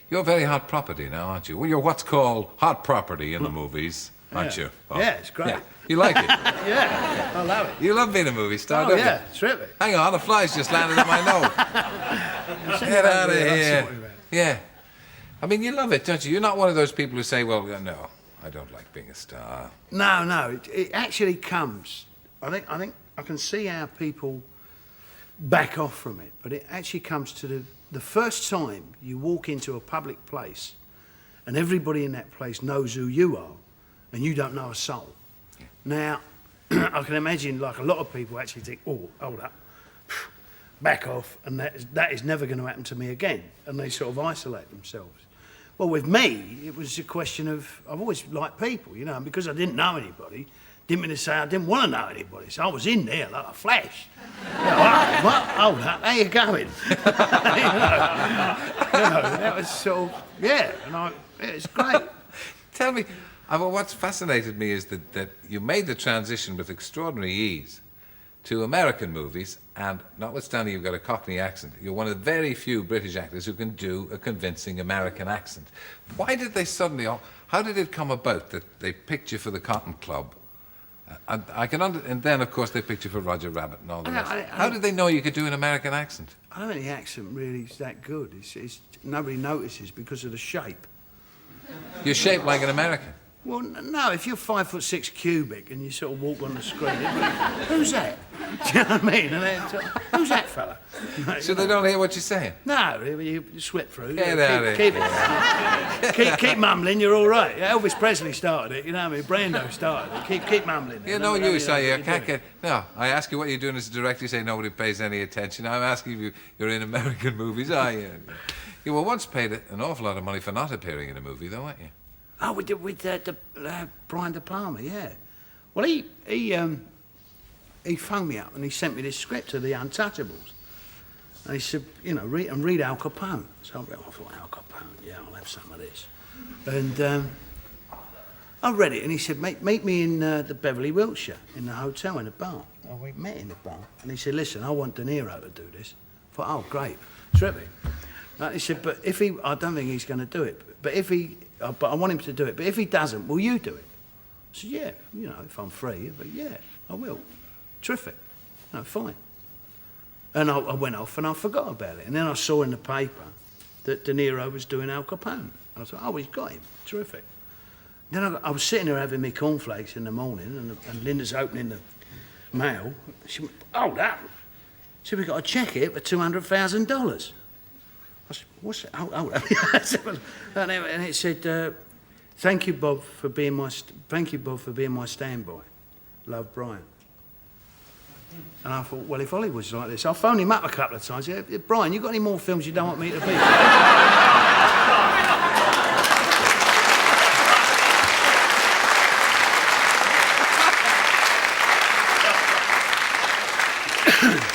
You're very hot property now, aren't you? Well, you're what's called hot property in the movies, aren't you? Oh. Yeah, it's great. Yeah. You like it? Yeah, I love it. You love being a movie star, Oh, don't yeah, you? it's terrific. Hang on, a fly's just landed on my nose. Get out of here. Yeah. I mean, you love it, don't you? You're not one of those people who say, well, no, I don't like being a star. No, it actually comes. I think I can see how people back off from it, but it actually comes to the first time you walk into a public place and everybody in that place knows who you are and you don't know a soul. Yeah. Now, I can imagine like a lot of people actually think, oh, hold up, back off, and that is never going to happen to me again, and they sort of isolate themselves. Well, with me, it was a question of, I've always liked people, you know, and because I didn't know anybody, didn't mean to say I didn't want to know anybody, so I was in there like a flash. You know, what? Hold up, how you going? That was sort of, yeah, and it's great. Tell me, what's fascinated me is that you made the transition with extraordinary ease to American movies, and notwithstanding you've got a Cockney accent, you're one of the very few British actors who can do a convincing American accent. Why did they suddenly, how did it come about that they picked you for the Cotton Club? And then, of course, they picked you for Roger Rabbit and all the rest. How did they know you could do an American accent? I don't think the accent really is that good. It's nobody notices because of the shape. You're shaped like an American. Well, no, if you're 5'6" cubic and you sort of walk on the screen, who's that? Do you know what I mean? And then, who's that fella? So they don't hear what you're saying? No, you slip through. Get out of here. Keep mumbling, you're all right. Elvis Presley started it, you know what I mean? Brando started it. Keep mumbling. You know you say I can't get... No, I ask you what you're doing as a director, you say nobody pays any attention. I'm asking you, you're in American movies, are you? You were once paid an awful lot of money for not appearing in a movie, though, weren't you? Oh, we did with Brian De Palma, yeah. Well, he phoned me up and he sent me this script of the Untouchables. And he said, you know, read Al Capone. So I thought, Al Capone, yeah, I'll have some of this. And I read it and he said, meet me in the Beverly, Wiltshire, in the hotel, in the bar. Oh, we met in the bar. And he said, listen, I want De Niro to do this. I thought, oh, great, terrific. And he said, but if I don't think he's going to do it, but I want him to do it. But if he doesn't, will you do it? I said, yeah, you know, if I'm free. But yeah, I will. Terrific. No, fine. And I went off and I forgot about it. And then I saw in the paper that De Niro was doing Al Capone. I thought, oh, he's got him. Terrific. Then I was sitting there having my cornflakes in the morning and Linda's opening the mail. She went, hold up. She said, we've got to check it for $200,000. I said, what's that? Hold up. And it said, thank you, Bob, for being my standby. Love, Brian. And I thought, well, if Hollywood's like this, I phoned him up a couple of times. Yeah, Brian, you got any more films you don't want me to be in?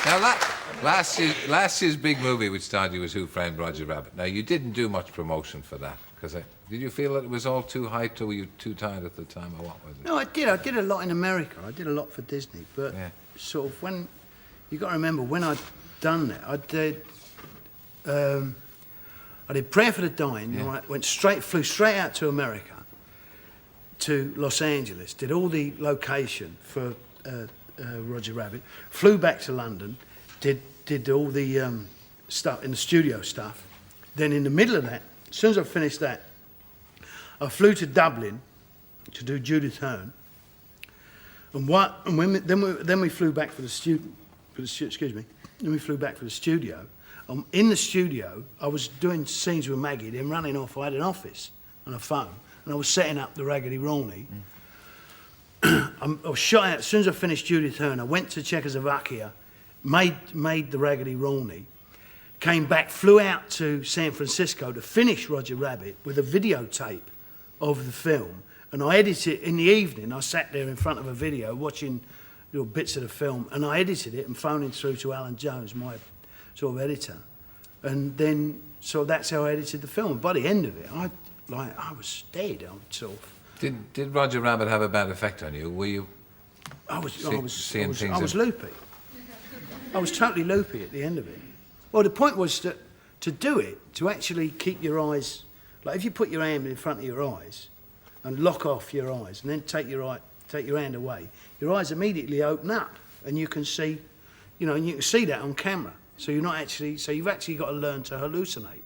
Now, last year's big movie which starred you was Who Framed Roger Rabbit. Now, you didn't do much promotion for that, because did you feel that it was all too hyped, or were you too tired at the time, or what was it? No, I did. I did a lot in America. I did a lot for Disney, but sort of when... you got to remember, when I'd done that, I did Prayer for the Dying, flew straight out to America, to Los Angeles, did all the location for Roger Rabbit, flew back to London, did all the stuff, in the studio stuff. Then in the middle of that, as soon as I finished that, I flew to Dublin to do Judith Hearn. Then we flew back for the Then we flew back for the studio. In the studio, I was doing scenes with Maggie, then running off. I had an office and a phone, and I was setting up the Raggedy Rawny. I was shot out as soon as I finished Judith Hearn. I went to Czechoslovakia, made the Raggedy Rawny, came back, flew out to San Francisco to finish Roger Rabbit with a videotape of the film, and I edited it in the evening. I sat there in front of a video watching little bits of the film, and I edited it and phoned it through to Alan Jones, my sort of editor, and then so that's how I edited the film. By the end of it, I was dead. Did Roger Rabbit have a bad effect on you? Were you? I was loopy. I was totally loopy at the end of it. Well, the point was that to do it, to actually keep your eyes, like if you put your hand in front of your eyes and lock off your eyes and then take your hand away, your eyes immediately open up and you can see, you know, and you can see that on camera. So you're not actually, so you've actually got to learn to hallucinate.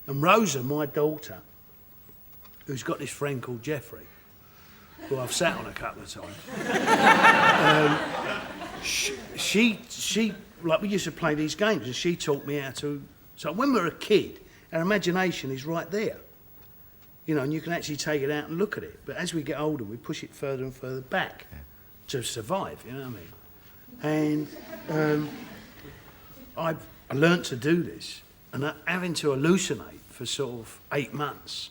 And Rosa, my daughter, who's got this friend called Jeffrey, who I've sat on a couple of times, she, like we used to play these games and she taught me how to, so when we're a kid, our imagination is right there. You know, and you can actually take it out and look at it. But as we get older, we push it further and further back to survive, you know what I mean? And I learnt to do this, and having to hallucinate for sort of 8 months,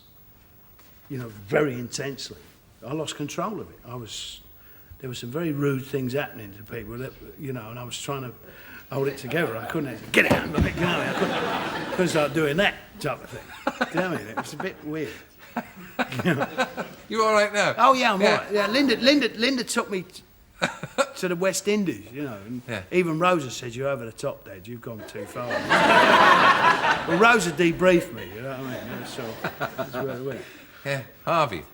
you know, very intensely, I lost control of it. There were some very rude things happening to people that, you know, and I was trying to hold it together. I couldn't get it out, you know, I couldn't start doing that type of thing. You know what I mean? It was a bit weird. You all right now? Oh yeah, I'm all right. Yeah, Linda took me to the West Indies, you know, and even Rosa said, "You're over the top, Dad. You've gone too far." Well, Rosa debriefed me, you know what I mean? So that's where it went. Yeah, Harvey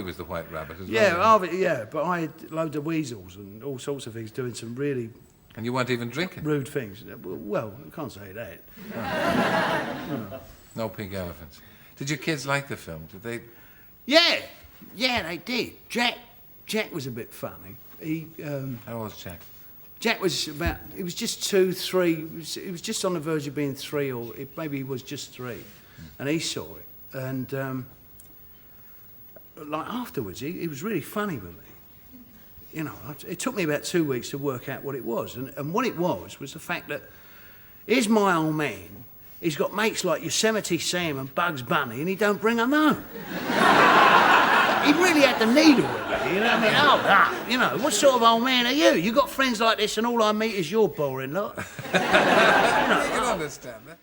was the white rabbit as well. Yeah, Harvey. Yeah, but I had loads of weasels and all sorts of things doing some really. And you weren't even drinking? Rude things. Well, I can't say that. Oh. No pink elephants. Did your kids like the film? Did they? Yeah, they did. Jack was a bit funny. How old was Jack? Jack was about, he was just 2, 3, he was just on the verge of being 3, or maybe he was just 3, and he saw it. And like afterwards, he was really funny with me. You know, it took me about 2 weeks to work out what it was. And what it was the fact that here's my old man, he's got mates like Yosemite Sam and Bugs Bunny, and he don't bring them home. He really had the needle with me, you know what I mean? Oh, that, you know, what sort of old man are you? You got friends like this and all I meet is your boring lot. You can understand that.